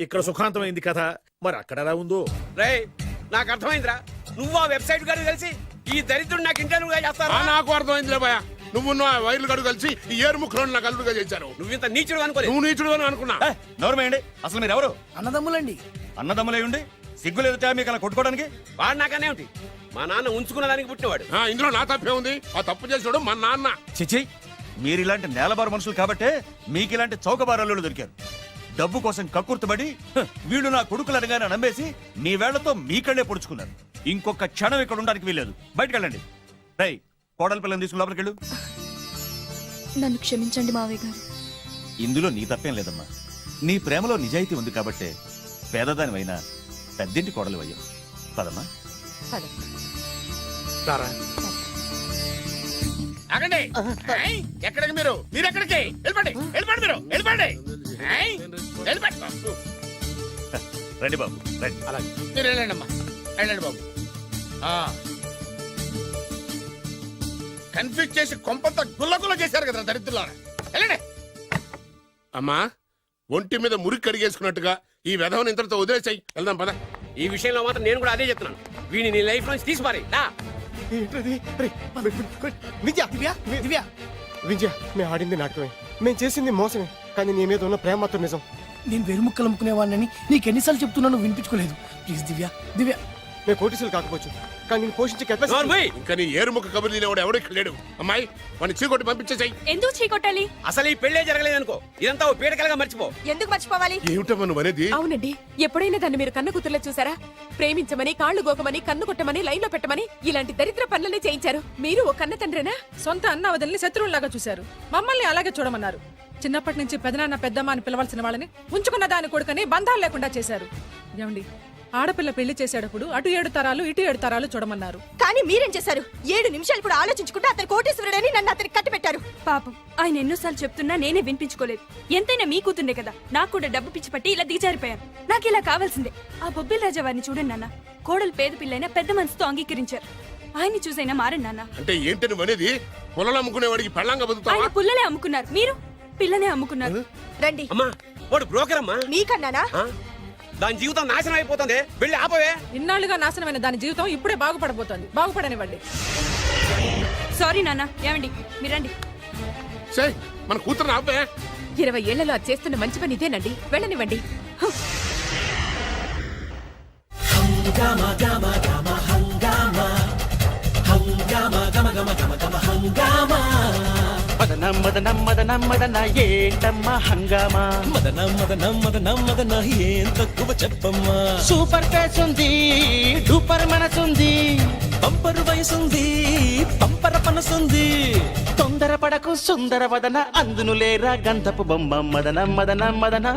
S8: ఇక్కడ సుఖాంతమైంది కదా, మరి అక్కడ ఎలా ఉందో.
S13: రేయ్, నాకు అర్థమైందిరా. నువ్వు ఆ వెబ్సైట్ గారు కలిసి ఈ దరిద్రుడు నాకు ఇంటర్వ్యూగా చేస్తారా?
S12: నాకు అర్థమైందిలే భయ. నువ్వు వైర్లు గడు కలిసి ఈ ఏరు ముక్కలు నాకు అల్లుడుగా చేశారు.
S13: నువ్వింత నీచుడు అనుకోలేదు.
S12: నువ్వు నీచుడు అని అనుకున్నా.
S13: నోరమేయండి. అసలు మీరు ఎవరు?
S11: అన్నదమ్ములండి.
S13: అన్నదమ్ములే ఉండి సిగ్గులేదుట మీకు అలా కొట్టుకోవడానికి? వాడు నాకనే ఉంటి. మా నాన్న ఉంచుకున్న దానికి పుట్టినవాడు.
S12: ఇందులో నా తప్పే ఉంది. ఆ తప్పు చేసాడు మా నాన్న.
S13: చిచి, మీరు ఇలాంటి నేలబారు మనుషులు కాబట్టే మీకు ఇలాంటి చౌకబారల్లులు దొరికారు. డబ్బు కోసం కక్కుర్తుబడి వీళ్ళు నా కొడుకులు అనగానే నమ్మేసి మీ వేళ్లతో మీ కళ్ళే పొడుచుకున్నారు. ఇంకొక క్షణం ఇక్కడ ఉండడానికి వీల్లేదు. బయటకు వెళ్ళండి. రై, కోడల పిల్లని తీసుకుని లోపలికి వెళ్ళు.
S3: నన్ను క్షమించండి మావయ్య గారు.
S13: ఇందులో నీ తప్పేం లేదమ్మా. నీ ప్రేమలో నిజాయితీ ఉంది కాబట్టే పేదదానివైనా పెద్దింటి కోడలు అయ్యావు. పదమ్మా.
S6: ఆగండి. ఎక్కడికి మీరు ఎక్కడికి వెళ్ళిపోండి, వెళ్ళిపోండి, మీరు వెళ్ళిపోండి, వెళ్ళిపోండి.
S13: రండి బాబు, రండి.
S6: అలాగే మీరు వెళ్ళండి అమ్మా, వెళ్ళండి బాబు. కన్ఫ్యూజ్ చేసి కొంపంతా గుల్లగుల్ల చేశారు కదా దరిద్రులారా. వెళ్ళండి.
S12: అమ్మా, ఒంటి మీద మురికి కడిగేసుకున్నట్టుగా ఈ వెధవని ఇంతటితో వదిలేసాయి. వెళ్దాం పద.
S13: ఈ విషయంలో మాత్రం నేను కూడా అదే చెప్తున్నాను. వీడిని నీ లైఫ్ నుంచి తీసిపారి.
S9: విద్య
S11: దివ్య,
S9: విద్య, మేము ఆడింది నాటకమే, మేము చేసింది మోసమే, కానీ నీ మీద ఉన్న ప్రేమ మాత్రం నిజం.
S11: నేను వేరు ముక్కలు అమ్ముకునేవాడిని నీకు ఎన్నిసార్లు చెప్తున్నాను వినిపించుకోలేదు. ప్లీజ్ దివ్య, దివ్య.
S9: మేము కోటీసులు కాకపోవచ్చు, కానీ నేను పోషించే కెపాసిటీ.
S12: ఇంకా నీ ఏరుముక్క కబుర్లు తినేవాడు ఎవడు ఇక్కడ లేడు. అమ్మాయి, వాడిని చీకొట్టి పంపించేసాయి.
S10: ఎందుకు చీకొట్టాలి?
S13: అసలు ఈ పెళ్లే జరగలేదనుకో, ఇదంతా ఓ పీడకలుగా మర్చిపో.
S3: ఎందుకు మర్చిపోవాలి?
S12: ఏమిటమ్మా నువ్వు అనేది?
S10: అవునండి, ఎప్పుడైనా దాన్ని మీరు కన్న కూతుర్లో చూసారా? ప్రేమించమని, కాళ్లు గోకమని, కన్ను కొట్టమని, లైన్ లో పెట్టమని ఇలాంటి దరిద్ర పనులనే చేయించారు. మీరు ఓ కన్న తండ్రేనా?
S5: సొంత అన్న వదిలిని శత్రువులాగా చూశారు. మమ్మల్ని అలాగే చూడమన్నారు. చిన్నప్పటి నుంచి పెదనాన్న పెద్దమ్మ అని పిలవాల్సిన వాళ్ళని ఉంచుకున్న దాని కొడుకని బంధాలు లేకుండా చేశారు. ఏమండి, ఆడపిల్ల పెళ్లి చేసేటప్పుడు అటు 7 తరాలు ఇటు 7 తరాలు చూడమన్నారు.
S3: కానీ మీరేం చేశారు? 7 నిమిషాలు కూడా ఆలోచించుకుంటే అతను కోటేశ్వరుడని నన్ను అతనికి కట్టిపెట్టారు.
S10: పాపం, ఆయన ఎన్నోసార్లు చెప్తున్నా నేనే వినిపించుకోలేదు. ఎంతైనా మీ కూతుండే కదా. నాకు కూడా డబ్బు పిచ్చి పట్టి ఇలా దిగజారిపోయాను. నాకు ఇలా కావాల్సిందే. ఆ బొబ్బిల్ రాజా వారిని చూడండి నాన్న. కోడలు పేద పిల్లైనా పెద్ద మనసుతో అంగీకరించారు. ఆయన్ని చూసైనా మారండి నాన్న.
S12: అంటే ఏంటి నువ్వు అనేది? పొలాలు అమ్ముకునేవాడికి పెళ్ళంగా బతుకుతావా?
S10: ఆయన పుల్లలే అమ్ముకున్నారు, మీరు పిల్లనే అమ్ముకున్నారు.
S3: రండి.
S13: అమ్మా, వాడు బ్రోకర్ అమ్మా.
S3: మీకన్నానా?
S13: దాని జీవితం నాశనం అయిపోతుంది. వెళ్ళి ఆపవే.
S5: ఇన్నాళ్లుగా నాశనమైన దాని జీవితం ఇప్పుడే బాగుపడబోతోంది. బాగుపడనివ్వండి.
S10: సారీ నాన్న. ఏమండి, మీరండి.
S12: మన కూతురు ఆపే.
S10: 20 ఏళ్లలో అది చేస్తున్న మంచి పని ఇదేనండి. వెళ్ళనివ్వండి.
S13: మదనం మదనం మదనం మదన ఏంటమ్మా హంగామా? మదనం మదనం మదనం మదన ఏం తక్కువ చెప్పమ్మా? సూపర్ ఫేస్ ఉంది, డూపర్ మనసుంది, బంపర్ వయసుంది, పంపర పనసుంది. తొందర పడకు సుందర వదన, అందును లేరా గంధపు బొమ్మ. మదనం మదనం మదన.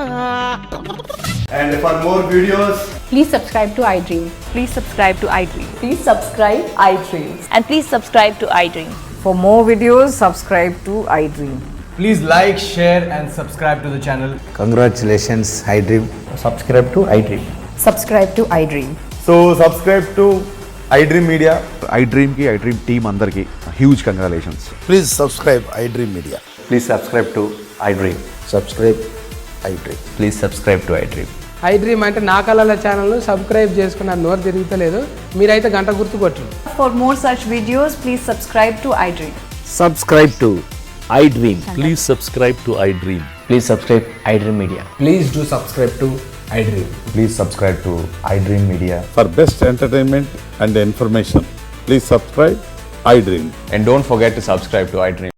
S14: And for more videos,
S3: Please subscribe to iDream.
S10: Please subscribe to iDream.
S3: Please subscribe iDream.
S10: And please subscribe to iDream.
S5: For more videos, subscribe to iDream.
S14: please like, share and subscribe to the channel.
S9: Congratulations iDream.
S14: Subscribe to iDream.
S3: Subscribe to iDream.
S14: So subscribe to iDream Media.
S15: iDream ki iDream team andarki huge congratulations.
S2: Please subscribe iDream media.
S15: Please subscribe to iDream.
S2: Subscribe iDream.
S15: Please subscribe to iDream.
S11: I dream అంటే నా కళల ఛానల్ సబ్స్క్రైబ్ చేసుకున్న నోరు తిరుగుతలేదు. మీరైతే గంట గుర్తు కొట్టండి.
S3: For more such videos please subscribe to I dream.
S9: Subscribe to I dream.
S8: Please subscribe to I dream.
S9: Please subscribe I dream media.
S11: Please do subscribe to I dream.
S14: Please subscribe to iDream Media.
S7: For best entertainment and information, please subscribe iDream.
S14: And don't forget to subscribe to iDream.